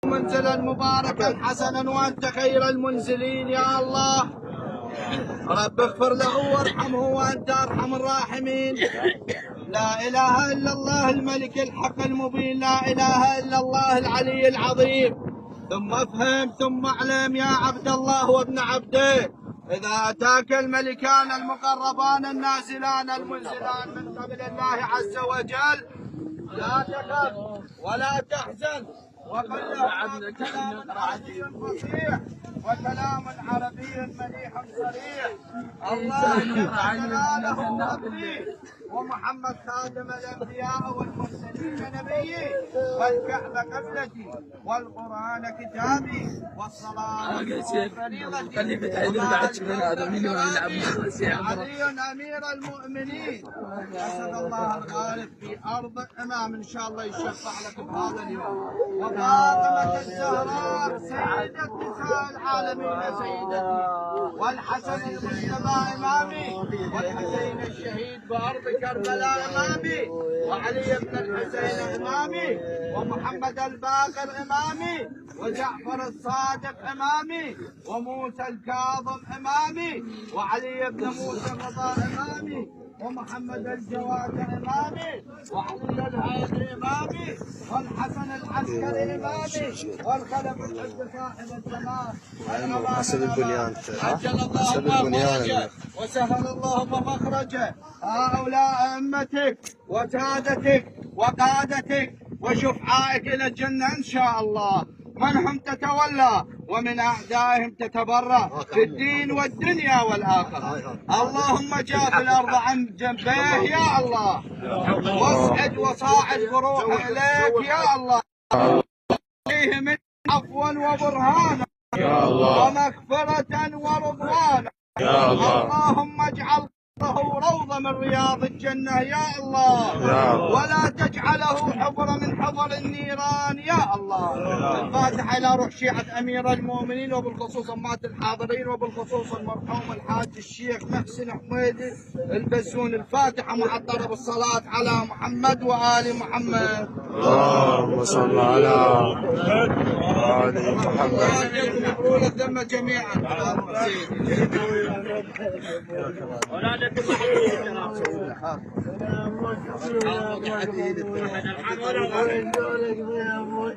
منزلا مباركا حسنا وأنت خير المنزلين يا الله. رب اغفر له وارحمه وأنت أرحم الراحمين. لا إله إلا الله الملك الحق المبين، لا إله إلا الله العلي العظيم. ثم افهم ثم اعلم يا عبد الله وابن عبده، إذا أتاك الملكان المقربان النازلان المنزلان من قبل الله عز وجل لا تخف ولا تحزن، وقل لهما كلام عربي فصيح وكلام عربي مليح صريح. الله جلاله ربي ومحمد خاتم الانبياء والمرسلين نبيي، والكعبه قبلتي والقران كتابي والصلاه فريضتي، علي امير المؤمنين. اسد الله الغالب في ارض امام ان شاء الله يشفع لك بهذا اليوم. وفاطمه الزهراء سيده نساء العالمين سيدتي، والحسن المجتبى امامي، والحسين الشهيد بارض كربلاء امامي، وعلي بن الحسين امامي، ومحمد الباقر امامي، وجعفر الصادق امامي، وموسى الكاظم امامي، وعلي بن موسى الرضا امامي، ومحمد الجواد امامي، وعلي الهادي امامي، والحسن العسكري امامي، والخلف الحج صاحب الزمان حسب البنيان عجل الله فرجه وسهل الله مخرجه. هؤلاء ائمتك وسادتك وقادتك وشفعائك الى الجنه ان شاء الله، من هم تتولى ومن اعدائهم تتبرأ في الدين والدنيا والاخره. اللهم جاف الارض عن جنبيه يا الله، واسعد وصاعد بروحه اليك يا الله، فيه من عفوا وبرهانا يا الله ومغفرة ورضوانا يا الله. اللهم اجعل روضة من رياض الجنة يا الله، ولا تجعله حفر من حفر النيران يا الله. الفاتحة إلى روح شيعة أمير المؤمنين، وبالخصوص أمات الحاضرين، وبالخصوص المرحوم الحاج الشيخ محسن حميدي البزون. الفاتحة معطرة بالصلاة على محمد وآل محمد. اللهم صل على آل محمد. يغفرون الذنب جميعا.